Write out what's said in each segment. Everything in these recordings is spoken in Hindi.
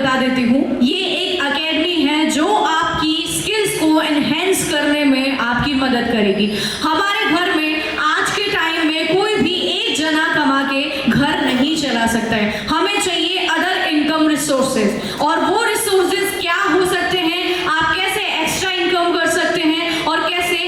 बता देती हूँ, ये एक एकेडमी है जो आपकी स्किल्स को एनहेंस करने में आपकी मदद करेगी। हमारे घर में आज के टाइम में कोई भी एक जना कमा के घर नहीं चला सकता है, हमें चाहिए अदर इनकम रिसोर्सेज। और वो रिसोर्सेज क्या हो सकते हैं, आप कैसे एक्स्ट्रा इनकम कर सकते हैं और कैसे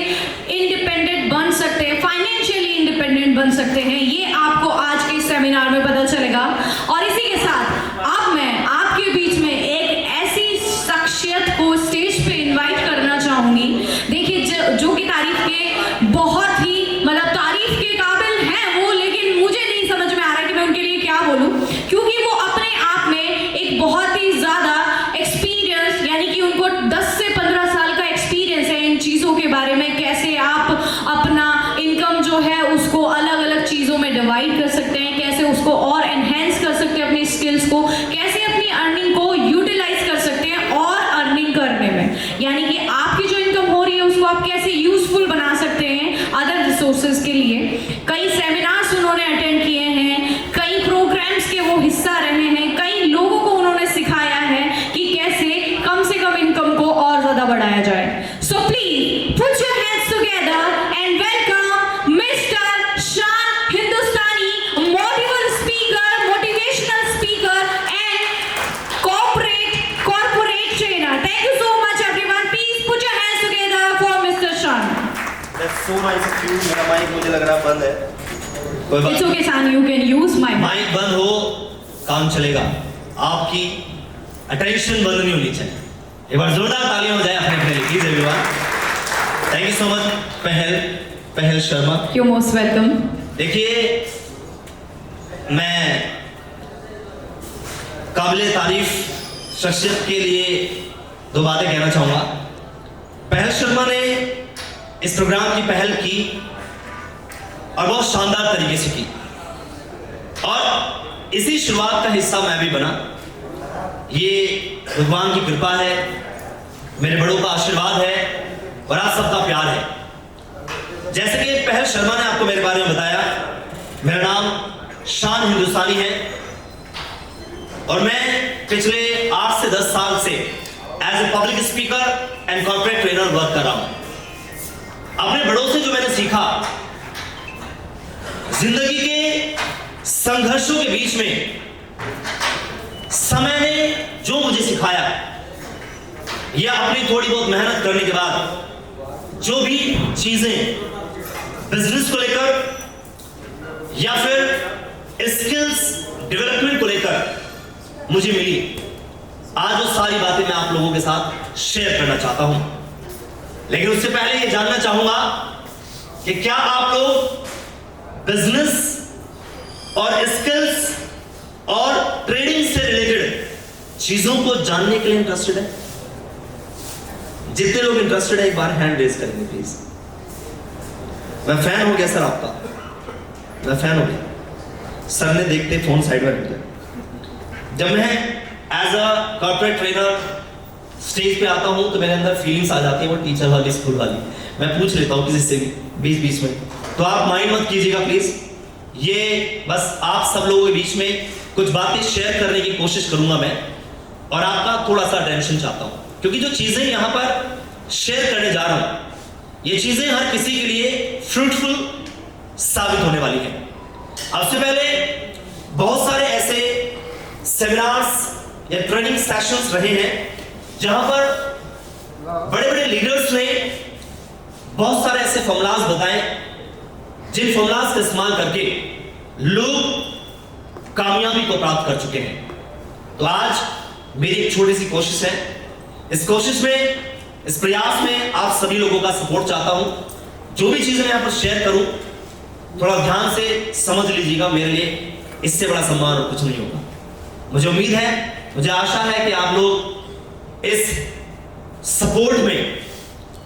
इंडिपेंडेंट बन सकते हैं, फाइनेंशियली इंडिपेंडेंट बन सकते हैं, ये आपको आज के सेमिनार में पता चलेगा। और इसी के साथ अब मैं आपके बीच में एक ऐसी शख्सियत को स्टेज पे इनवाइट करना चाहूंगी, देखिए जो कि तारीफ के बहुत ही तारीफ के काबिल हैं वो, लेकिन मुझे नहीं समझ में आ रहा कि मैं उनके लिए क्या बोलूं, क्योंकि वो अपने आप में एक बहुत ही ज्यादा एक्सपीरियंस, यानी कि उनको 10 से 15 साल का एक्सपीरियंस है इन चीजों के बारे में, कैसे आप अपना इनकम जो है उसको अलग अलग चीजों में डिवाइड कर सकते हैं, कैसे उसको और एनहेंस कर सकते हैं अपनी स्किल्स को, कैसे अपनी अर्निंग को यूटिलाइज कर सकते हैं और अर्निंग करने में, यानी कि आपकी जो इनकम हो रही है उसको आप कैसे यूजफुल बना सकते हैं अदर रिसोर्सेज के लिए। कई सेमिनार्स उन्होंने अटेंड किए हैं, कई प्रोग्राम्स के वो हिस्सा रहे हैं, कई लोगों को उन्होंने सिखाया है कि कैसे कम से कम इनकम को और ज्यादा बढ़ाया जाए। So please put your hands together and welcome mister Shaan Hindustani, motivational speaker and corporate trainer. Thank you so much everyone, please put your hands together for mister Shaan. That's so nice of you। मेरा माइक मुझे लग रहा बंद है। कोई बात It's okay San, you can use my mic। Mic बंद हो काम चलेगा, आपकी अटेंशन बंद नहीं होनी चाहिए। एक बार जोरदार तालियां हो जाए अपने लिए please everyone. Thank you so much पहल शर्मा। You're most welcome। देखिए, मैं काबिले तारीफ शख्सियत के लिए दो बातें कहना चाहूंगा। पहल शर्मा ने इस प्रोग्राम की पहल की और बहुत शानदार तरीके से की, और इसी शुरुआत का हिस्सा मैं भी बना। ये भगवान की कृपा है, मेरे बड़ों का आशीर्वाद है और आप सबका प्यार है। जैसे कि पहल शर्मा ने आपको मेरे बारे में बताया, मेरा नाम शान हिंदुस्तानी है और मैं पिछले 8 से 10 साल से as a public speaker and corporate trainer work कर रहा हूं। अपने बड़ों से जो मैंने सीखा, जिंदगी के संघर्षों के बीच में समय ने जो मुझे सिखाया, या अपनी थोड़ी बहुत मेहनत करने के बाद जो भी चीजें बिजनेस को लेकर या फिर स्किल्स डेवलपमेंट को लेकर मुझे मिली, आज वो सारी बातें मैं आप लोगों के साथ शेयर करना चाहता हूं। लेकिन उससे पहले ये जानना चाहूंगा कि क्या आप लोग बिजनेस और स्किल्स और ट्रेडिंग से रिलेटेड चीजों को जानने के लिए इंटरेस्टेड है? जितने लोग इंटरेस्टेड है एक बार हैंड रेज करेंगे प्लीज। मैं फैन हो गया सर आपका, मैं फैन हो गया। सर ने देखते फोन साइड में रख दिया। जब मैं as a corporate trainer stage पे आता हूं तो मेरे अंदर फीलिंग्स आ जाती है, वो टीचर वाली, स्कूल वाली। मैं पूछ लेता हूं किसी से बीच में, तो आप माइंड मत कीजिएगा प्लीज। ये बस आप सब लोगों के बीच में कुछ बातें शेयर करने की कोशिश करूंगा मैं, और आपका थोड़ा सा अटेंशन चाहता हूं, क्योंकि जो चीजें यहां पर शेयर करने जा रहा हूं, ये चीजें हर किसी के लिए फ्रूटफुल साबित होने वाली है। अब से पहले बहुत सारे ऐसे सेमिनार्स या ट्रेनिंग सेशंस रहे हैं जहां पर बड़े बड़े लीडर्स ने बहुत सारे ऐसे फॉर्मूलाज बताए, जिन फॉर्मूलाज का इस्तेमाल करके लोग कामयाबी को प्राप्त कर चुके हैं। तो आज मेरी एक छोटी सी कोशिश है, इस कोशिश में, इस प्रयास में आप सभी लोगों का सपोर्ट चाहता हूं। जो भी चीजें मैं यहाँ पर शेयर करूं, थोड़ा ध्यान से समझ लीजिएगा, मेरे लिए इससे बड़ा सम्मान और कुछ नहीं होगा। मुझे उम्मीद है, मुझे आशा है कि आप लोग इस सपोर्ट में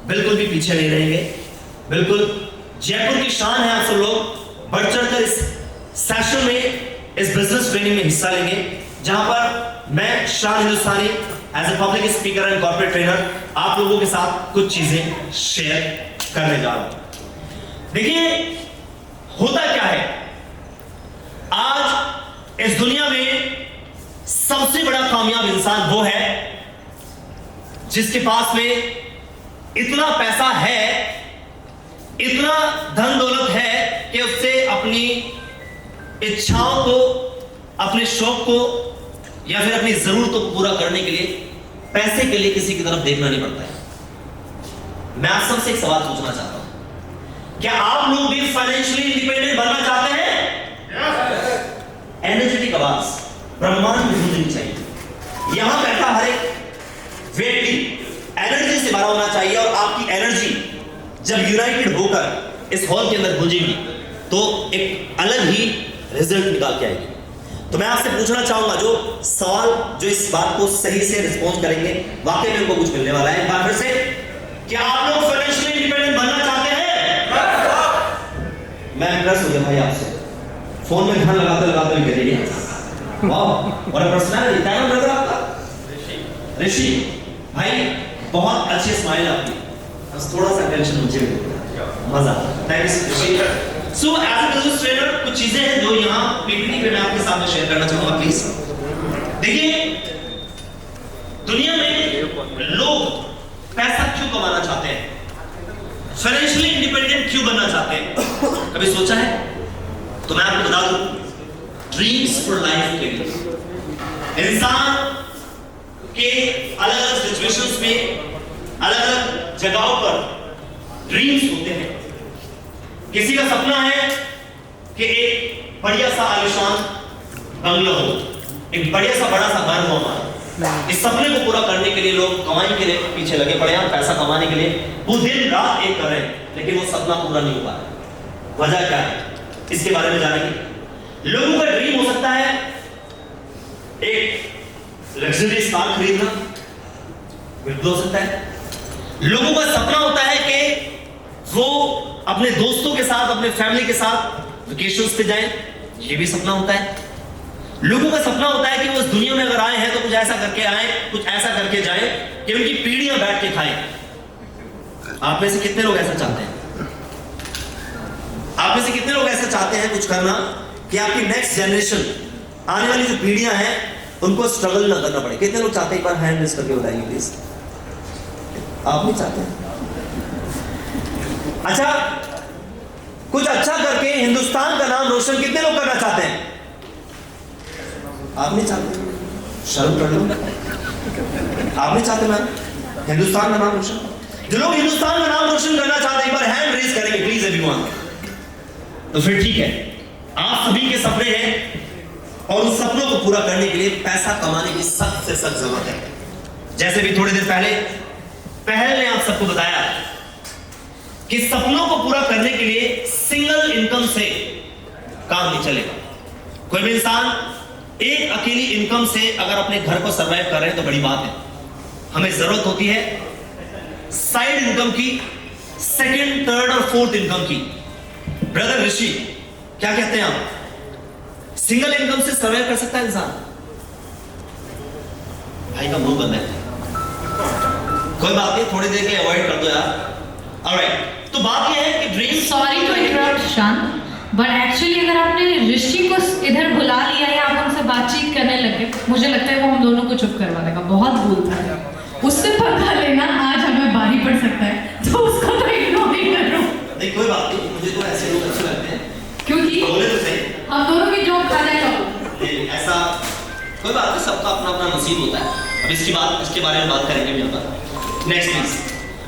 बिल्कुल भी पीछे नहीं रहेंगे। बिल्कुल जयपुर की शान है, आप सब लोग बढ़ चढ़कर इस सेशन में, इस बिजनेस ट्रेनिंग में हिस्सा लेंगे, जहां पर मैं Shaan Hindustani as a public speaker and corporate trainer आप लोगों के साथ कुछ चीजें शेयर करने जा रहा हूं। देखिए, होता क्या है, आज इस दुनिया में सबसे बड़ा कामयाब इंसान वो है जिसके पास में इतना पैसा है, इतना धन दौलत है कि उससे अपनी इच्छाओं को, अपने शौक को या फिर अपनी जरूरतों को पूरा करने के लिए पैसे के लिए किसी की तरफ देखना नहीं पड़ता है। मैं आप सबसे एक सवाल पूछना चाहता हूं, क्या आप लोग भी फाइनेंशियली इंडिपेंडेंट बनना चाहते हैं? एनर्जेटिक आवाज ब्रह्मांड में गूंजनी चाहिए। यहां बैठा हर एक व्यक्ति एनर्जी से भरा होना चाहिए और आपकी एनर्जी जब यूनाइटेड होकर इस हॉल के अंदर गूंजेगी तो एक अलग ही रिजल्ट निकाल के आएगी। तो मैं आपसे पूछना चाहूंगा, जो सवाल जो इस बात को सही से रिस्पॉन्स करेंगे वाकई में उनको कुछ मिलने वाला है। एक बार फिर से, क्या आप लोग फाइनेंशियली इंडिपेंडेंट बनना चाहते हैं? मैं इम्प्रेस हो गया भाई आपसे, फोन में ध्यान लगाते लगाते भी करिए। वाह, और पर्सनालिटी, क्या नाम ब्रदर आपका? ऋषि भाई, बहुत अच्छी स्माइल आपकी, बस थोड़ा सा टेंशन मुझे मजा। Thank you Rishi. So as a business trainer कुछ चीजें हैं जो यहाँ पीपीटी पे मैं आपके साथ शेयर करना चाहूंगा प्लीज। देखिए, दुनिया में लोग पैसा क्यों कमाना चाहते हैं, फाइनेंशियली इंडिपेंडेंट क्यों बनना चाहते हैं, कभी सोचा है? तो मैं आपको बता दूं, ड्रीम्स फॉर लाइफ के लिए इंसान के अलग अलग सिचुएशंस में अलग अलग जगहों पर ड्रीम्स होते हैं। किसी का सपना है कि एक बढ़िया सा आलिशान बंगला हो, एक बढ़िया सा बड़ा सा घर हो हमारा। इस सपने को पूरा करने के लिए लोग कमाई के लिए पीछे लगे पड़े हैं, पैसा कमाने के लिए वो दिन रात एक कर रहे हैं, लेकिन वो सपना पूरा नहीं हो पा रहा। वजह क्या है, इसके बारे में जानेंगे। लोगों का ड्रीम हो सकता है एक लग्जरियस कार खरीदना, बिल्कुल हो सकता है। लोगों का सपना होता है कि वो अपने दोस्तों के साथ, अपने फैमिली के साथ वेकेशंस पे जाएं, ये भी सपना होता है। लोगों का सपना होता है कि वो इस दुनिया में अगर आए हैं तो कुछ ऐसा करके आए, कुछ ऐसा करके जाएं कि उनकी पीढ़ियां बैठ के खाएं। आप में से कितने लोग ऐसा चाहते हैं? आप में से कितने लोग ऐसा चाहते हैं कुछ करना कि आपकी नेक्स्ट जनरेशन, आने वाली जो पीढ़ियां हैं, उनको स्ट्रगल ना करना पड़े? कितने लोग चाहते हैं? एक बार हैंड रेज करके बताइए प्लीज। आप नहीं चाहते हैं? अच्छा, कुछ अच्छा करके हिंदुस्तान का नाम रोशन कितने लोग करना चाहते हैं? आप नहीं चाहते? शर्म कर लो, आप नहीं चाहते मैम हिंदुस्तान का नाम रोशन? जो लोग हिंदुस्तान का नाम रोशन करना चाहते हैं एक बार हैंड रेज करेंगे प्लीज एवरीवन। तो फिर ठीक है, आप सभी के सपने हैं और उन सपनों को पूरा करने के लिए पैसा कमाने की सख्त से सख्त जरूरत है। जैसे भी थोड़ी देर पहले ने आप सबको बताया कि सपनों को पूरा करने के लिए सिंगल इनकम से काम नहीं चलेगा। कोई भी इंसान एक अकेली इनकम से अगर अपने घर को सरवाइव कर रहे हैं तो बड़ी बात है। हमें जरूरत होती है साइड इनकम की, सेकंड, थर्ड और फोर्थ इनकम की। ब्रदर ऋषि, क्या कहते हैं आप? सिंगल इनकम से सर्वाइव कर सकता है इंसान? भाई का मुंह बंद है, कोई बात नहीं, थोड़ी देर के लिए अवॉइड कर दो यार। ऑलराइट, तो बात यह है कि ड्रीम, सॉरी टू इंटरप्ट शांत, बट एक्चुअली अगर आपने ऋषि को इधर बुला लिया या आप उनसे बातचीत करने लगे, मुझे लगता है वो हम दोनों को चुप करवा देगा। बहुत बोलता है, उससे पता लेना आज हमें बारी पड़ सकता है, तो उसको तो इग्नोर ही करो। नहीं कोई बात नहीं, मुझे तो ऐसे लोग अच्छे लगते हैं क्योंकि बोले तो सही, हम दोनों की जॉब खा जाएगा। ऐसा कोई बात नहीं, सबका अपना अपना नसीब होता है। अब इसके बारे में बात करेंगे यहाँ पर। Next please.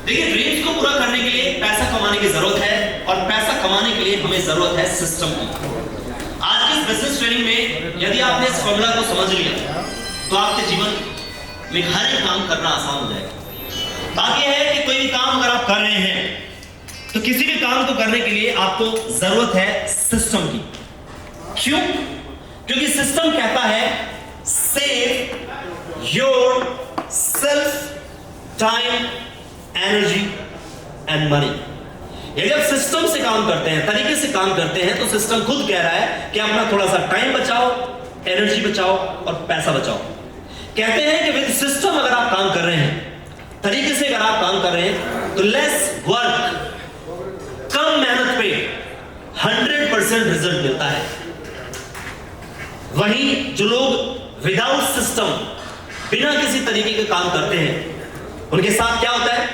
देखिए, ड्रीम्स को पूरा करने के लिए पैसा कमाने की जरूरत है और पैसा कमाने के लिए हमें जरूरत है सिस्टम की। आज की इस बिजनेस ट्रेनिंग में यदि आपने इस फॉर्मूला को समझ लिया तो आपके जीवन में हर एक काम करना आसान हो जाएगा। बात यह है कि कोई भी काम अगर आप कर रहे हैं तो किसी भी काम को करने के लिए आपको जरूरत है सिस्टम की। क्यों? क्योंकि सिस्टम कहता है save your self time energy and money. यदि आप सिस्टम से काम करते हैं, तरीके से काम करते हैं, तो सिस्टम खुद कह रहा है कि अपना थोड़ा सा टाइम बचाओ, एनर्जी बचाओ और पैसा बचाओ। कहते हैं कि विद सिस्टम अगर आप काम कर रहे हैं, तरीके से अगर आप काम कर रहे हैं, तो लेस वर्क, कम मेहनत पे 100% रिजल्ट मिलता है। वहीं जो लोग विदाउट सिस्टम, बिना किसी तरीके के काम करते हैं, उनके साथ क्या होता है?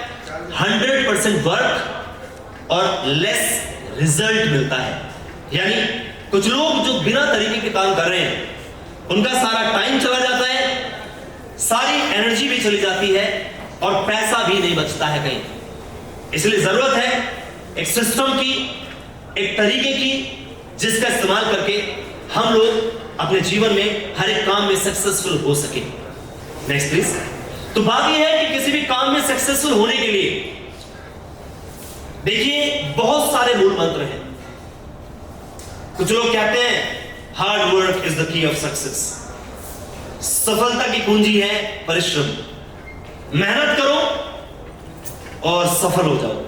100% वर्क और लेस रिजल्ट मिलता है। यानी कुछ लोग जो बिना तरीके के काम कर रहे हैं, उनका सारा टाइम चला जाता है, सारी एनर्जी भी चली जाती है और पैसा भी नहीं बचता है कहीं। इसलिए जरूरत है एक सिस्टम की, एक तरीके की, जिसका इस्तेमाल करके हम लोग अपने जीवन में हर एक काम में सक्सेसफुल हो सके। Next please. तो बात यह है कि किसी भी काम में सक्सेसफुल होने के लिए देखिए बहुत सारे मूल मंत्र हैं। कुछ लोग कहते हैं hard work is the key of success. सफलता की कुंजी है परिश्रम। मेहनत करो और सफल हो जाओ।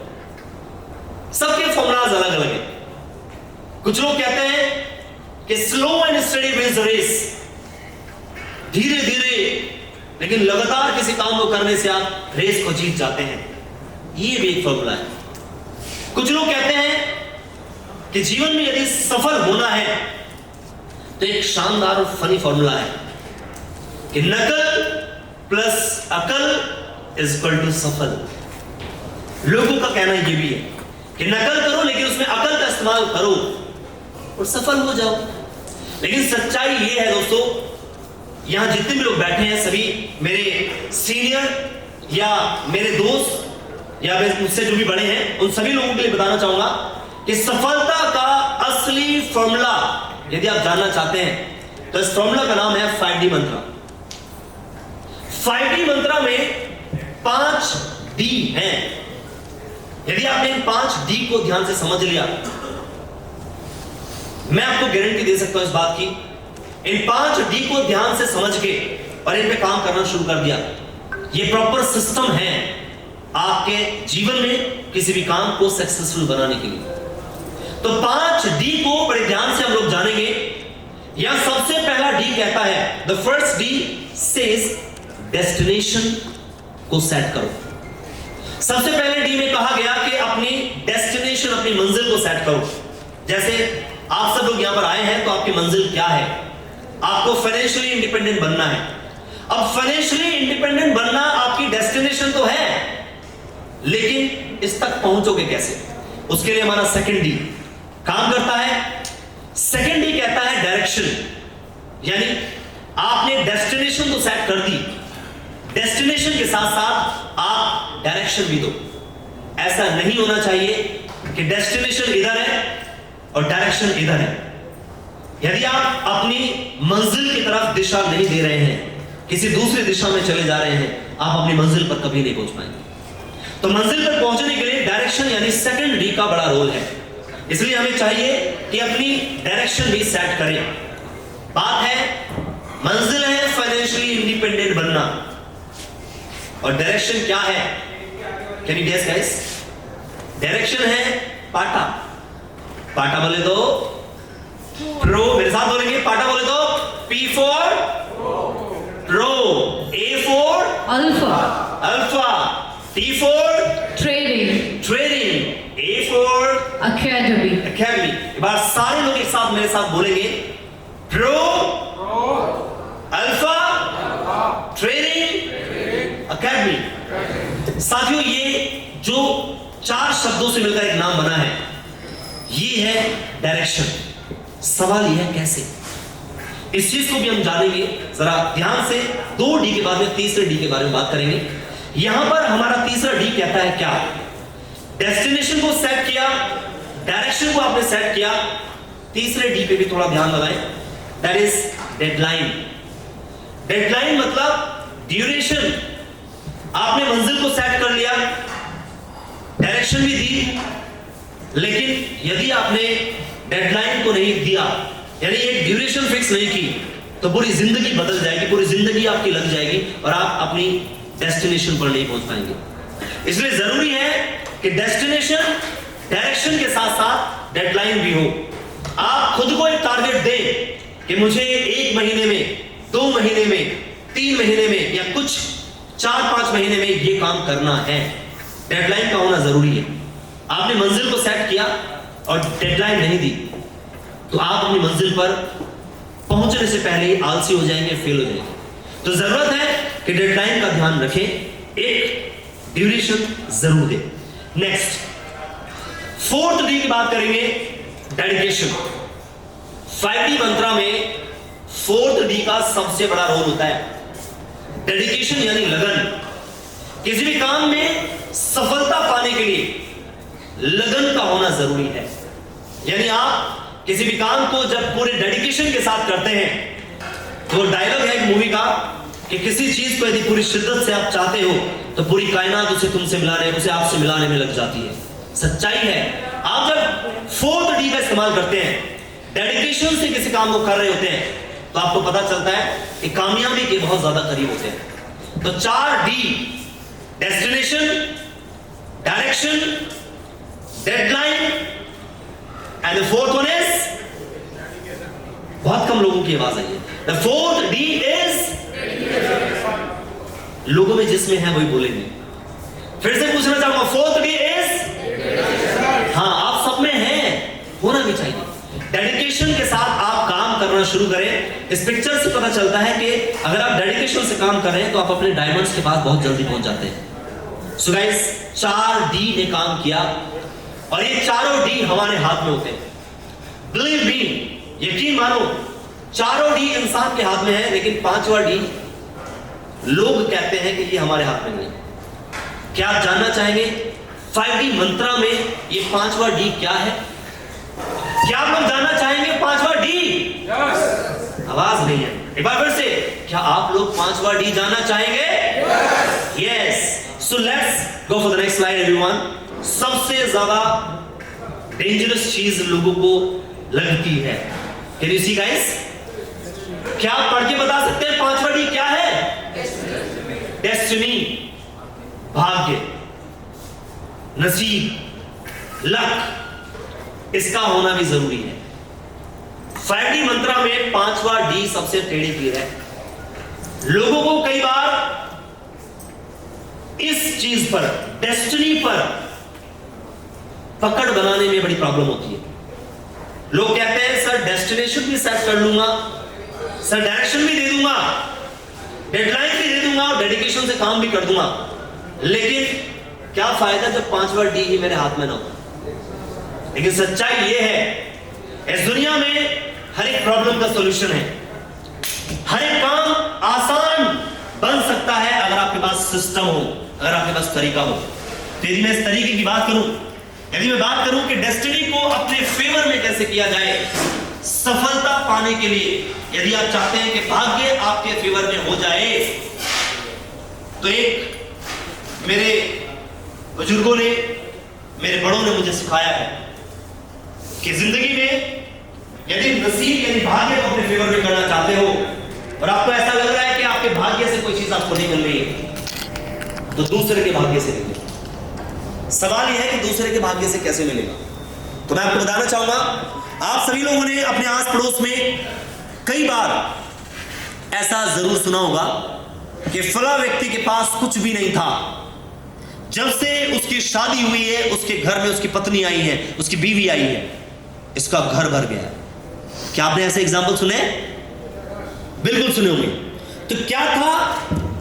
सबके फॉर्मूलाज अलग अलग हैं। कुछ लोग कहते हैं कि slow and steady wins the race. धीरे धीरे लेकिन लगातार किसी काम को करने से आप रेस को जीत जाते हैं। ये भी एक फॉर्मूला है। कुछ लोग कहते हैं कि जीवन में यदि सफल होना है तो एक शानदार और फनी फॉर्मूला है कि नकल प्लस अकल इज इक्वल टू सफल। लोगों का कहना ये भी है कि नकल करो लेकिन उसमें अकल का इस्तेमाल करो और सफल हो जाओ। लेकिन सच्चाई ये है दोस्तों, यहां जितने भी लोग बैठे हैं सभी मेरे सीनियर या मेरे दोस्त या मुझसे जो भी बड़े हैं, उन सभी लोगों के लिए बताना चाहूंगा कि सफलता का असली फॉर्मूला यदि आप जानना चाहते हैं तो इस फॉर्मूला का नाम है 5D मंत्रा। 5D मंत्रा में 5 D हैं। यदि आपने इन 5 D को ध्यान से समझ लिया, मैं आपको गारंटी दे सकता हूं इस बात की, इन 5 D को ध्यान से समझ के और इन पे काम करना शुरू कर दिया, ये प्रॉपर सिस्टम है आपके जीवन में किसी भी काम को सक्सेसफुल बनाने के लिए। तो 5 D को बड़े ध्यान से हम लोग जानेंगे। यहां सबसे पहला D कहता है, the first D says destination को सेट करो। सबसे पहले D में कहा गया कि अपनी डेस्टिनेशन, अपनी मंजिल को सेट करो। जैसे आप सब लोग यहां पर आए हैं तो आपकी मंजिल क्या है? आपको फाइनेंशियली इंडिपेंडेंट बनना है। अब फाइनेंशियली इंडिपेंडेंट बनना आपकी डेस्टिनेशन तो है, लेकिन इस तक पहुंचोगे कैसे? उसके लिए हमारा सेकंड डी काम करता है। सेकंड डी कहता है डायरेक्शन। यानी आपने डेस्टिनेशन तो सेट कर दी, डेस्टिनेशन के साथ साथ आप डायरेक्शन भी दो। ऐसा नहीं होना चाहिए कि डेस्टिनेशन इधर है और डायरेक्शन इधर है। यदि आप अपनी मंजिल की तरफ दिशा नहीं दे रहे हैं, किसी दूसरी दिशा में चले जा रहे हैं, आप अपनी मंजिल पर कभी नहीं पहुंच पाएंगे। तो मंजिल पर पहुंचने के लिए डायरेक्शन यानी सेकंड डी का बड़ा रोल है। इसलिए हमें चाहिए कि अपनी डायरेक्शन भी सेट करें। बात है मंजिल है फाइनेंशियली इंडिपेंडेंट बनना, और डायरेक्शन क्या है? Can you guess guys? Direction है पाटा। पाटा बोले तो प्रो, मेरे साथ बोलेंगे पाटा बोले तो P for pro, A for alpha, alpha, T for trading, trading, A for academy. Academy. एक बार सारे लोग एक साथ मेरे साथ बोलेंगे, प्रो, अल्फा, ट्रेडिंग, अकेडमी। साथियों ये जो 4 शब्दों से मिलकर एक नाम बना है, ये है डायरेक्शन। सवाल यह है कैसे? इस चीज को भी हम जानेंगे। जरा ध्यान से 2 डी के बाद में तीसरे डी के बारे में बात करेंगे। यहां पर हमारा तीसरा डी कहता है क्या? डेस्टिनेशन को सेट किया, डायरेक्शन को आपने सेट किया, तीसरे डी पे भी थोड़ा ध्यान लगाएं, दैट इज डेडलाइन। डेडलाइन मतलब ड्यूरेशन। आपने मंजिल को सेट कर लिया, डायरेक्शन भी दी, लेकिन यदि आपने डेडलाइन को नहीं दिया, यानी एक ड्यूरेशन फिक्स नहीं की, तो पूरी जिंदगी बदल जाएगी, पूरी जिंदगी आपकी लग जाएगी और आप अपनी डेस्टिनेशन पर नहीं पहुंच पाएंगे। इसलिए जरूरी है कि डेस्टिनेशन, डायरेक्शन के साथ साथ डेडलाइन भी हो। आप खुद को एक टारगेट दें कि मुझे 1 महीने में, 2 महीने में, 3 महीने में या कुछ 4-5 महीने में ये काम करना है। डेडलाइन का होना जरूरी है। आपने मंजिल को सेट किया और डेडलाइन नहीं दी, तो आप अपनी मंजिल पर पहुंचने से पहले ही आलसी हो जाएंगे, फेल हो जाएंगे। तो जरूरत है कि डेडलाइन का ध्यान रखें, एक ड्यूरेशन जरूर दें। नेक्स्ट 4th डी की बात करेंगे, डेडिकेशन। 5D मंत्रा में 4th डी का सबसे बड़ा रोल होता है डेडिकेशन, यानी लगन। किसी भी काम में सफलता पाने के लिए लगन का होना जरूरी है। यानी आप किसी भी काम को जब पूरे डेडिकेशन के साथ करते हैं, तो डायलॉग है एक मूवी का कि किसी चीज को यदि पूरी शिद्दत से आप चाहते हो तो पूरी कायनात उसे तुमसे मिलाने, उसे आपसे मिलाने में लग जाती है। सच्चाई है। आप जब 4th डी का इस्तेमाल करते हैं, डेडिकेशन से किसी काम को कर रहे होते हैं, तो आपको पता चलता है कि कामयाबी के बहुत ज्यादा करीब होते हैं। तो 4D, destination, direction, deadline, and the 4th one is, बहुत कम लोगों की आवाज आई है, द 4th D इज, लोगों में जिसमें है वही बोलेंगे। फिर से पूछना चाहूंगा, 4th D इज, हाँ आप सब में है, होना भी चाहिए। डेडिकेशन के साथ आप काम करना शुरू करें। इस पिक्चर से पता चलता है कि अगर आप डेडिकेशन से काम कर रहे हैं तो आप अपने डायमंड्स के पास बहुत जल्दी पहुंच जाते हैं। सो गाइस, 4D ने काम किया और ये चारों D हमारे हाथ में होते हैं। बिलीव मी, यकीन मानो, चारों D इंसान के हाथ में है, लेकिन 5वां D लोग कहते हैं कि ये हमारे हाथ में नहीं। क्या आप जानना चाहेंगे 5D मंत्रा में ये 5वां D क्या है? क्या आप लोग जानना चाहेंगे 5वां D? आवाज नहीं है, एक बार फिर से, क्या आप लोग 5वां D जानना चाहेंगे? Yes. So let's go for the next slide everyone. सबसे ज्यादा डेंजरस चीज लोगों को लगती है, कैन यू सी गाइस? क्या आप पढ़ के बता सकते हैं 5वां D क्या है? डेस्टिनी, भाग्य, नसीब, लक, इसका होना भी जरूरी है। 5D मंत्रा में 5वां D सबसे टेढ़ी तीर है। लोगों को कई बार इस चीज पर, डेस्टिनी पर पकड़ बनाने में बड़ी प्रॉब्लम होती है। लोग कहते हैं सर डेस्टिनेशन भी सेट कर लूंगा, सर डायरेक्शन भी दे दूंगा, डेडलाइन भी दे दूंगा और डेडिकेशन से काम भी कर दूंगा, लेकिन क्या फायदा जब 5वां D ही मेरे हाथ में ना हो। लेकिन सच्चाई ये है, इस दुनिया में हर एक प्रॉब्लम का सॉल्यूशन है। हर एक काम आसान बन सकता है अगर आपके पास सिस्टम हो, अगर आपके पास तरीका हो। तो यदि मैं इस तरीके की बात करूं, यदि मैं बात करूं कि डेस्टिनी को अपने फेवर में कैसे किया जाए, सफलता पाने के लिए यदि आप चाहते हैं कि भाग्य आपके फेवर में हो जाए, तो एक मेरे बुजुर्गों ने, मेरे बड़ों ने मुझे सिखाया है कि जिंदगी में यदि नसीब यानी भाग्य को अपने फेवर में करना चाहते हो और आपको ऐसा लग रहा है कि आपके भाग्य से कोई चीज आपको नहीं मिल रही है, तो दूसरे के भाग्य से मिलेगा। सवाल यह है कि दूसरे के भाग्य से कैसे मिलेगा? तो मैं आपको बताना चाहूंगा, आप सभी लोगों ने अपने आस पड़ोस में कई बार ऐसा जरूर सुना होगा कि फला व्यक्ति के पास कुछ भी नहीं था, जब से उसकी शादी हुई है उसके घर में उसकी पत्नी आई है, उसकी बीवी आई है, इसका घर भर गया। क्या आपने ऐसे एग्जाम्पल सुने? बिल्कुल सुने होंगे। तो क्या था,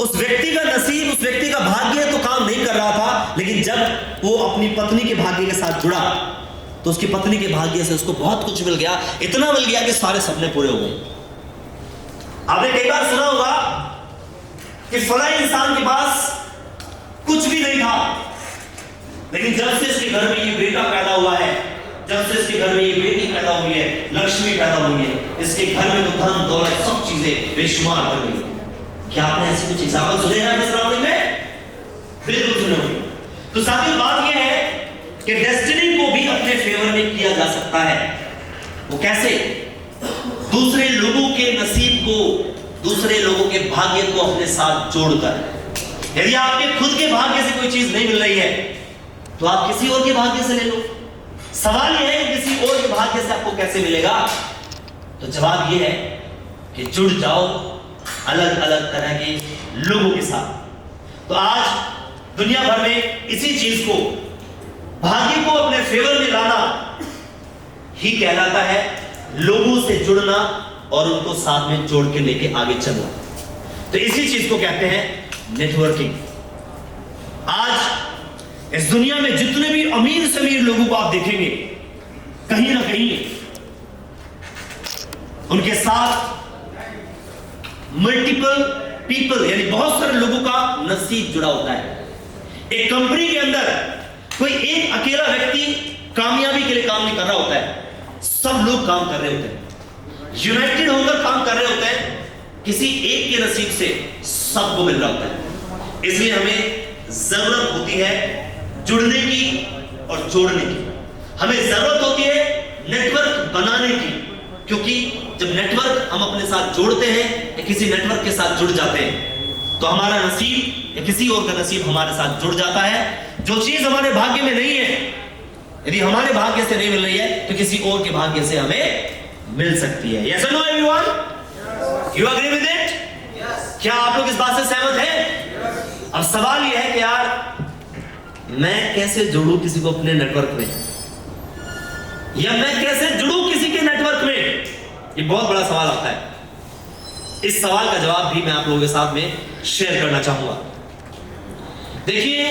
उस व्यक्ति का नसीब, उस व्यक्ति का भाग्य तो काम नहीं कर रहा था, लेकिन जब वो अपनी पत्नी के भाग्य के साथ जुड़ा तो उसकी पत्नी के भाग्य से उसको बहुत कुछ मिल गया, इतना मिल गया कि सारे सपने पूरे हो गए। आपने कई बार सुना होगा कि फला इंसान के पास कुछ भी नहीं था, लेकिन जब से इसके घर में ये बेटा पैदा हुआ है, जब से इसके घर में ये बेटी पैदा हुई है, लक्ष्मी पैदा हुई है, इसके घर में तो धन दौलत सब चीजें बेशुमार हो गई। क्या आपने ऐसे कुछ एग्जाम्पल सुने हैं इस राउंड में? बिल्कुल सुने होंगे। तो साथियों, बात यह है कि डेस्टिनी को भी अपने फेवर में किया जा सकता है। वो कैसे? दूसरे लोगों के नसीब को, दूसरे लोगों के भाग्य को अपने साथ जोड़कर। यदि आपके खुद के भाग्य से कोई चीज नहीं मिल रही है तो आप किसी और के भाग्य से ले लो। सवाल यह है कि किसी और के भाग्य से आपको कैसे मिलेगा? तो जवाब यह है कि जुड़ जाओ अलग अलग तरह के लोगों के साथ। तो आज दुनिया भर में इसी चीज को, भाग्य को अपने फेवर में लाना ही कहलाता है लोगों से जुड़ना, और उनको साथ में जोड़ के लेके आगे चलना। तो इसी चीज को कहते हैं नेटवर्किंग। आज इस दुनिया में जितने भी अमीर से अमीर लोगों को आप देखेंगे, कहीं ना कहीं उनके साथ मल्टीपल पीपल यानी बहुत सारे लोगों का नसीब जुड़ा होता है। एक कंपनी के अंदर कोई एक अकेला व्यक्ति कामयाबी के लिए काम नहीं कर रहा होता है, सब लोग काम कर रहे होते हैं, यूनाइटेड होकर काम कर रहे होते हैं। किसी एक के नसीब से सबको मिल रहा होता है। इसलिए हमें जरूरत होती है जुड़ने की और जोड़ने की। हमें जरूरत होती है नेटवर्क बनाने की, क्योंकि जब नेटवर्क हम अपने साथ जोड़ते हैं या किसी नेटवर्क के साथ जुड़ जाते हैं तो हमारा नसीब या किसी और का नसीब हमारे साथ जुड़ जाता है। जो चीज हमारे भाग्य में नहीं है, यदि हमारे भाग्य से नहीं मिल रही है तो किसी और के भाग्य से हमें मिल सकती है। यस और no everyone? You agree with it? क्या आप लोग इस बात से सहमत हैं? अब सवाल यह है कि यार मैं कैसे जोड़ूं किसी को अपने नेटवर्क में, या मैं कैसे जुड़ूं किसी के नेटवर्क में? ये बहुत बड़ा सवाल आता है। इस सवाल का जवाब भी मैं आप लोगों के साथ में शेयर करना चाहूंगा। देखिए,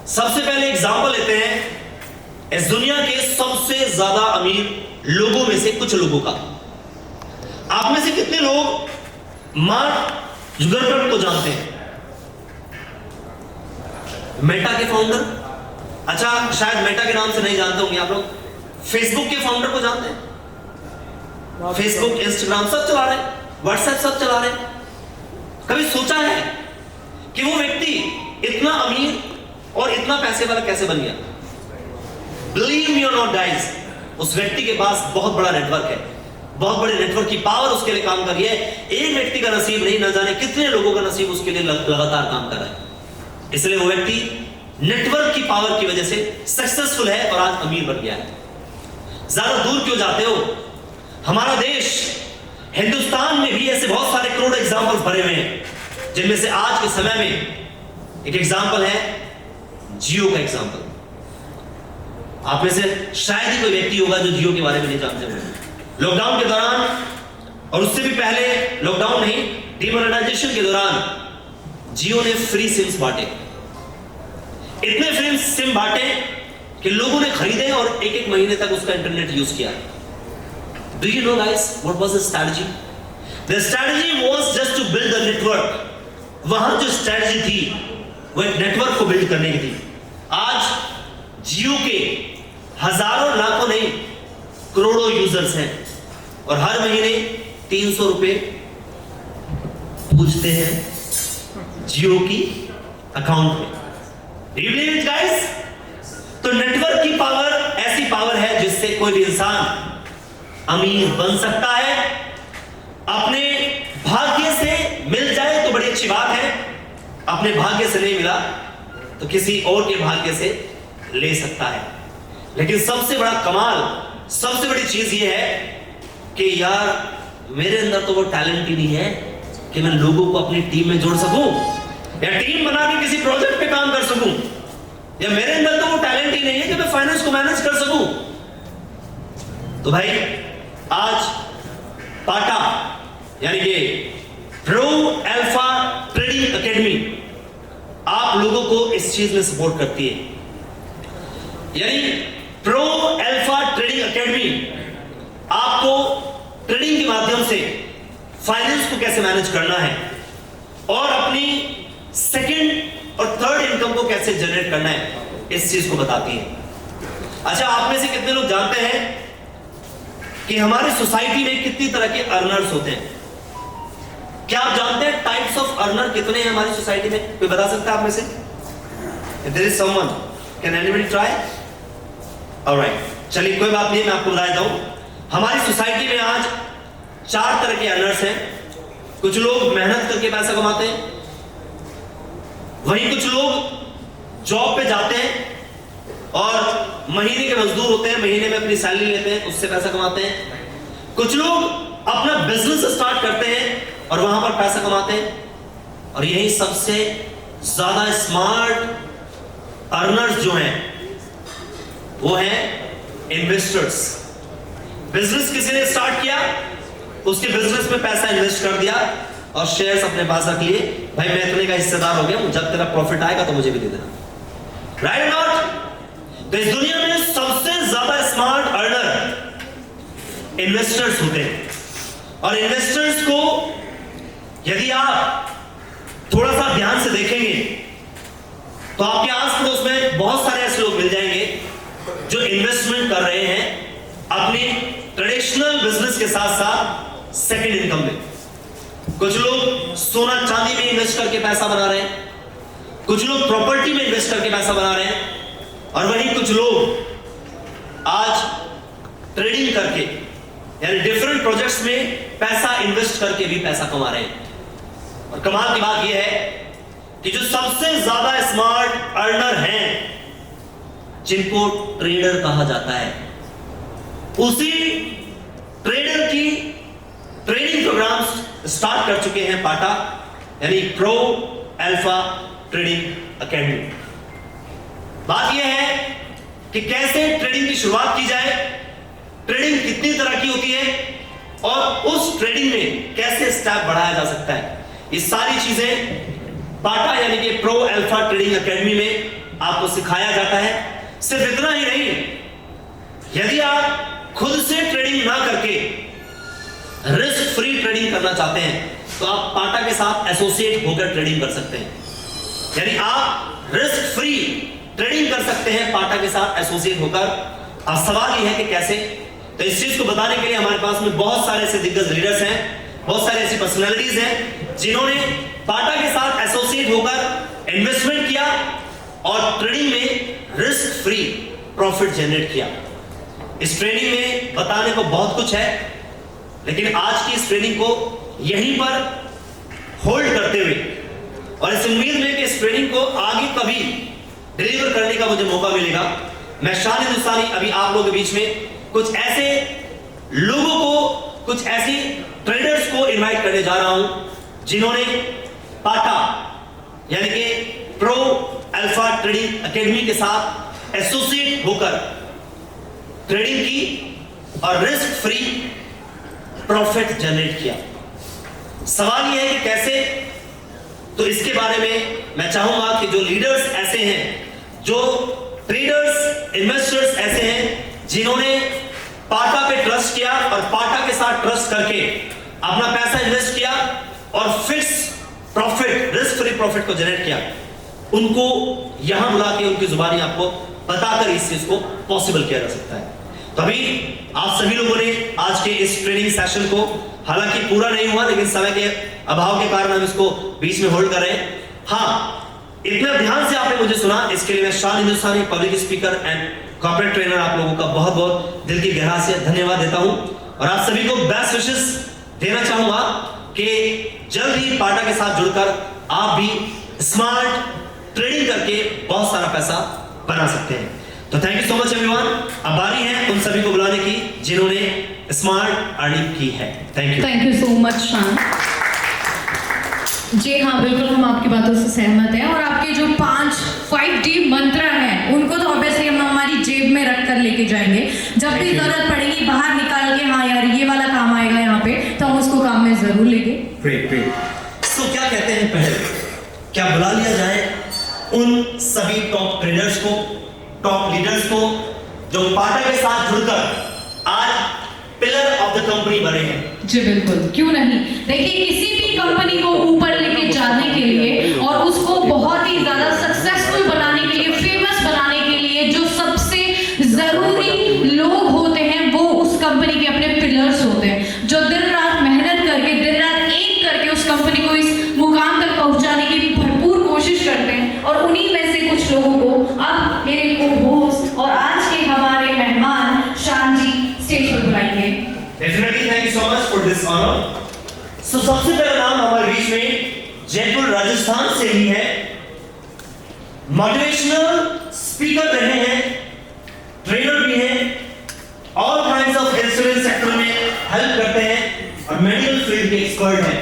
सबसे पहले एग्जांपल लेते हैं इस दुनिया के सबसे ज्यादा अमीर लोगों में से कुछ लोगों का। आप में से कितने लोग मार्क जुकरबर्ग को जानते हैं? मेटा के फाउंडर। अच्छा, शायद मेटा के नाम से नहीं जानते होंगे आप लोग। फेसबुक के फाउंडर को जानते हैं? फेसबुक, इंस्टाग्राम सब चला रहे हैं, व्हाट्सएप सब चला रहे हैं। कभी सोचा है कि वो व्यक्ति इतना अमीर और इतना पैसे वाला कैसे बन गया? बिलीव मी और नॉट गाइस, उस व्यक्ति के पास बहुत बड़ा नेटवर्क है, बहुत बड़े नेटवर्क की पावर उसके लिए काम कर रही है। एक व्यक्ति का नसीब नहीं, न जाने कितने लोगों का नसीब उसके लिए लगातार काम कर रहा है। इसलिए वो व्यक्ति नेटवर्क की पावर की वजह से सक्सेसफुल है और आज अमीर बन गया है। ज्यादा दूर क्यों जाते हो? हमारा देश हिंदुस्तान में भी ऐसे बहुत सारे करोड़ एग्जाम्पल्स भरे हुए हैं, जिनमें से आज के समय में एक एग्जाम्पल है जियो का एग्जाम्पल। आप में से शायद ही कोई व्यक्ति होगा जो जियो के बारे में नहीं जानते होंगे। लॉकडाउन के दौरान और उससे भी पहले, लॉकडाउन नहीं, डिमोनेटाइजेशन के दौरान जियो ने फ्री सिम्स बांटे। इतने फ्री सिम बांटे कि लोगों ने खरीदे और एक एक महीने तक उसका इंटरनेट यूज किया। Do you know guys what was the strategy? The strategy was just to build a network. वहां जो स्ट्रेटजी थी वो एक नेटवर्क को बिल्ड करने की थी। आज जियो के हजारों लाखों नहीं करोड़ों यूजर्स हैं और हर महीने 300 रुपए पूछते हैं जियो की अकाउंट में। Do you believe it guys? तो नेटवर्क की पावर ऐसी पावर है जिससे कोई भी इंसान अमीर बन सकता है। अपने भाग्य से मिल जाए तो बड़ी अच्छी बात है, अपने भाग्य से नहीं मिला तो किसी और के भाग्य से ले सकता है। लेकिन सबसे बड़ा कमाल, सबसे बड़ी चीज ये है कि यार मेरे अंदर तो वो टैलेंट ही नहीं है कि मैं लोगों को अपनी टीम में जोड़ सकूं या टीम बना के किसी प्रोजेक्ट पे काम कर सकूं, या मेरे अंदर तो वो टैलेंट ही नहीं है कि मैं फाइनेंस को मैनेज कर सकूं। तो भाई आज टाटा यानी कि प्रो अल्फा ट्रेडिंग एकेडमी आप लोगों को इस चीज में सपोर्ट करती है। यानी प्रो अल्फा ट्रेडिंग एकेडमी आपको ट्रेडिंग के माध्यम से फाइनेंस को कैसे मैनेज करना है और अपनी सेकंड और थर्ड इनकम को कैसे जनरेट करना है, इस चीज को बताती है। अच्छा, आप में से कितने लोग जानते हैं कि हमारी सोसाइटी में कितनी तरह के अर्नर्स होते हैं? क्या आप जानते हैं टाइप्स ऑफ अर्नर कितने हैं हमारी सोसाइटी में? कोई बता सकता है आप में से? If there is someone, can anybody try? Alright, चलिए कोई बात नहीं, मैं आपको बता देता हूं। हमारी सोसाइटी में आज 4 तरह के अर्नर्स हैं। कुछ लोग मेहनत करके पैसा कमाते हैं, वहीं कुछ लोग जॉब पे जाते हैं और महीने के मजदूर होते हैं, महीने में अपनी सैलरी लेते हैं, उससे पैसा कमाते हैं। कुछ लोग अपना बिजनेस स्टार्ट करते हैं और वहां पर पैसा कमाते हैं। और यही सबसे ज्यादा स्मार्ट अर्नर्स जो हैं वो हैं इन्वेस्टर्स। बिजनेस किसी ने स्टार्ट किया, उसके बिजनेस में पैसा इन्वेस्ट कर दिया और शेयर्स अपने पास रख लिए, भाई मैं इतने का हिस्सेदार हो गया, जब तेरा प्रॉफिट आएगा तो मुझे भी दे देना। Right not? तो इस दुनिया में सबसे ज्यादा स्मार्ट अर्नर इन्वेस्टर्स होते हैं, और इन्वेस्टर्स को यदि आप थोड़ा सा ध्यान से देखेंगे तो आपके आस पड़ोस में बहुत सारे ऐसे लोग मिल जाएंगे जो इन्वेस्टमेंट कर रहे हैं अपनी ट्रेडिशनल बिजनेस के साथ साथ सेकंड इनकम में। कुछ लोग सोना चांदी में इन्वेस्ट करके पैसा बना रहे हैं, कुछ लोग प्रॉपर्टी में इन्वेस्ट करके पैसा बना रहे हैं, और वहीं कुछ लोग आज ट्रेडिंग करके यानी डिफरेंट प्रोजेक्ट्स में पैसा इन्वेस्ट करके भी पैसा कमा रहे हैं। और कमाल की बात यह है कि जो सबसे ज्यादा स्मार्ट अर्नर हैं, जिनको ट्रेडर कहा जाता है, उसी ट्रेडर की ट्रेनिंग प्रोग्राम्स स्टार्ट कर चुके हैं पाटा, यानी प्रो अल्फा ट्रेडिंग अकेडमी। बात यह है कि कैसे ट्रेडिंग की शुरुआत की जाए, ट्रेडिंग कितनी तरह की होती है, और उस ट्रेडिंग में कैसे स्टेप बढ़ाया जा सकता है, ये सारी चीजें पाटा यानी कि प्रो अल्फा ट्रेडिंग अकेडमी में आपको सिखाया जाता है। सिर्फ इतना ही नहीं, यदि आप खुद से ट्रेडिंग ना करके रिस्क फ्री ट्रेडिंग करना चाहते हैं तो आप पाटा के साथ एसोसिएट होकर ट्रेडिंग कर सकते हैं, यानी आप रिस्क फ्री ट्रेडिंग कर सकते हैं पाटा के साथ एसोसिएट होकर। अब सवाल यह है कि कैसे, तो इस चीज को बताने के लिए हमारे पास में बहुत सारे ऐसे दिग्गज लीडर्स हैं, बहुत सारे ऐसी पर्सनालिटीज हैं जिन्होंने पाटा के साथ एसोसिएट होकर इन्वेस्टमेंट किया और ट्रेडिंग में रिस्क फ्री प्रॉफिट जनरेट किया। इस ट्रेनिंग में बताने को बहुत कुछ है, लेकिन आज की इस ट्रेनिंग को यहीं पर होल्ड करते हुए और इस उम्मीद में कि इस ट्रेनिंग को आगे कभी डिलीवर करने का मुझे मौका मिलेगा, मैं शान हिंदुस्तानी अभी आप लोगों के बीच में कुछ ऐसे लोगों को, कुछ ऐसी ट्रेडर्स को इनवाइट करने जा रहा हूं जिन्होंने पाटा यानी कि प्रो अल्फा ट्रेडिंग अकेडमी के साथ एसोसिएट होकर ट्रेडिंग की और रिस्क फ्री प्रॉफिट जनरेट किया। सवाल यह है कि कैसे, तो इसके बारे में मैं चाहूंगा कि जो लीडर्स ऐसे हैं, जो ट्रेडर्स इन्वेस्टर्स ऐसे हैं जिन्होंने पाटा पे ट्रस्ट किया और पाटा के साथ ट्रस्ट करके अपना पैसा इन्वेस्ट किया और fix profit, risk free profit को जनरेट किया, उनको यहां बुला के उनकी जुबानी आपको बताकर इस चीज को पॉसिबल किया जा सकता है। तो अभी आप सभी लोगों ने आज के इस ट्रेनिंग सेशन को, हालांकि पूरा नहीं हुआ लेकिन समय के अभाव के कारण हम इसको बीच में होल्ड कर रहे हैं। हाँ, इतना ध्यान से आपने मुझे सुना, इसके लिए मैं Shaan Hindustani public speaker and corporate trainer आप लोगों का बहुत बहुत दिल की गहरा से धन्यवाद देता हूं, और आप सभी को बेस्ट विशेस देना चाहूंगा कि जल्द ही पाटा के साथ जुड़कर आप भी स्मार्ट ट्रेडिंग करके बहुत सारा पैसा बना सकते हैं। तो thank you so much everyone. अब बारी है उन सभी को बुलाने की जिन्होंने स्मार्ट अर्निंग की है। थैंक यू सो मच शान। जी हाँ, बिल्कुल हम आपकी बातों से सहमत हैं, और आपके जो 5D मंत्र हैं उनको तो ऑब्वियसली हम हमारी जेब में रख कर लेके जाएंगे, जब भी जरूरत पड़ेगी बाहर निकाल के, हाँ यार ये वाला काम आएगा यहाँ पे, तो हम उसको काम में जरूर लेंगे। Great great. तो क्या कहते हैं, पहले क्या बुला लिया जाए उन सभी टॉप ट्रेडर्स को, टॉप लीडर्स को जो पाटा के साथ जुड़कर आज पिलर ऑफ द कंपनी बने हैं। जी बिल्कुल, क्यों नहीं। देखिए, किसी भी कंपनी को ऊपर लेके जाने के लिए और उसको बहुत ही ज्यादा सक्सेसफुल बनाने के लिए, फेमस बनाने के लिए जो सबसे जरूरी लोग होते हैं वो उस कंपनी के अपने पिलर्स होते हैं, जो दिन रात मेहनत करके, दिन रात एक करके उस कंपनी को इस मुकाम तक पहुंचाने की भरपूर कोशिश करते हैं। और उन्हीं में से कुछ लोगों को अब मेरे को होस्ट और आज के हमारे मेहमान शान जी स्टेज पर बुलाएंगे। Definitely, thank you so much for this honor. So सबसे पहला नाम हमारे बीच में जयपुर राजस्थान से ही है, मोटिवेशनल स्पीकर रहे हैं, ट्रेनर भी हैं, all kinds of insurance sector में हेल्प करते हैं और मेडिकल फील्ड के एक्सपर्ट हैं।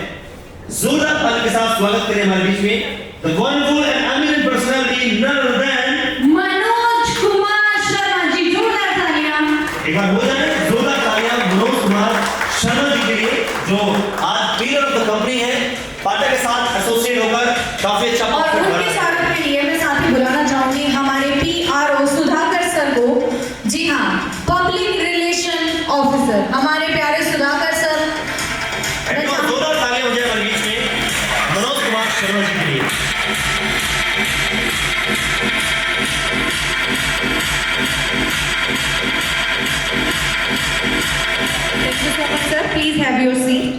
जोरदार ताली के साथ स्वागत करें हमारे बीच में the wonderful and eminent personality none other than Manoj Kumar Sharma ji. जोरदार तालियां एक बार हो जाए, जोरदार तालियां मनोज कुमार शर्मा जी के लिए। जो आज पिलर ऑफ द कंपनी है, पाटा के साथ एसोसिएट होकर काफी अच्छा और परफॉर्म कर उनके रहे हैं। स्वागत के लिए मैं साथ ही बुलाना चाहूंगी हमारे PRO सुधाकर सर को। जी हाँ, पब्लिक रिलेशन ऑफिसर हमारे प्यारे सुधाकर सर। एक बार जोरदार तालियां हो जाए हमारे बीच में मनोज कुमार शर्मा जी के लिए। Thank you so much, sir. Please have your seat.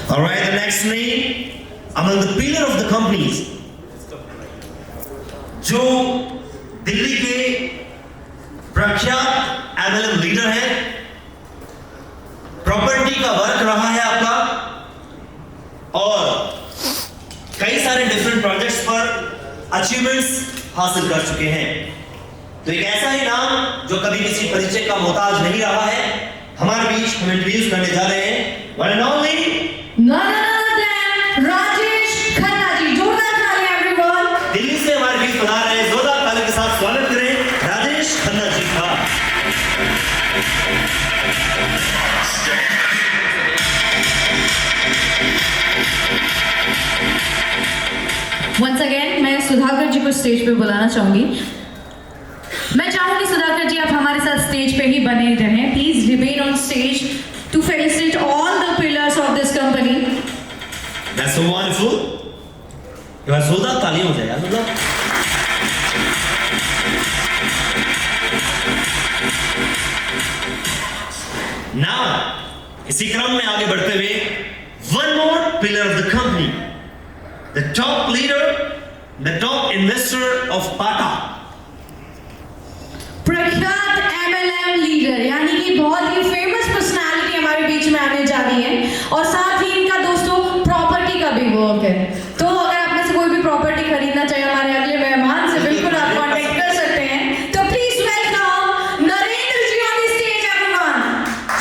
All right, the next name among the pillar of the companies, जो दिल्ली के प्रख्यात MLM लीडर हैं, प्रॉपर्टी का वर्क रहा है आपका और कई सारे डिफरेंट प्रोजेक्ट्स पर अचीवमेंट्स हासिल कर चुके हैं। तो एक ऐसा ही नाम जो कभी किसी परिचय का मोहताज नहीं रहा है, हमारे बीच हम इंट्रोड्यूस करने जा रहे हैं one and only None other than Rajesh Khanna ji. जोरदार तालियां everyone. दिल्ली से हमारे बीच पधार रहे हैं। जोरदार ताली के साथ स्वागत करें राजेश खन्ना जी का। Once again मैं सुधाकर जी को स्टेज पे बुलाना चाहूंगी। मैं चाहूंगी सुधाकर जी आप हमारे साथ स्टेज पे ही बने रहें। Please remain on stage to felicitate all the pillars of this company. That's so wonderful. एक बार जोरदार तालियां हो जाए यार मतलब। Now इसी क्रम में आगे बढ़ते हुए one more pillar of the company, the top leader, the top investor of Pata. प्रख्यात MLM लीडर यानी कि बहुत ही फेमस पर्सनालिटी हमारे बीच में आने जा रही है और साथ ही इनका दोस्तों प्रॉपर्टी का भी वर्क है। तो अगर आप में से कोई भी प्रॉपर्टी खरीदना चाहिए हमारे अगले मेहमान से बिल्कुल आप कांटेक्ट कर सकते हैं। तो please welcome Narendra ji on the stage everyone.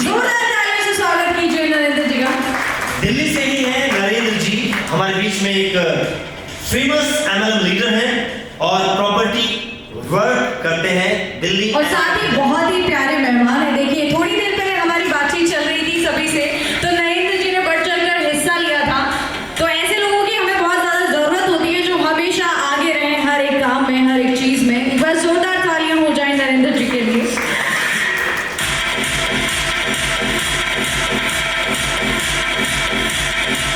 जोरदार तालियों से स्वागत कीजिए नरेंद्र जी का। दिल्ली से ही है नरेंद्र जी, हमारे बीच में एक फेमस MLM लीडर हैं और प्रॉपर्टी वर्क करते हैं दिल्ली। और साथ ही बहुत ही प्यारे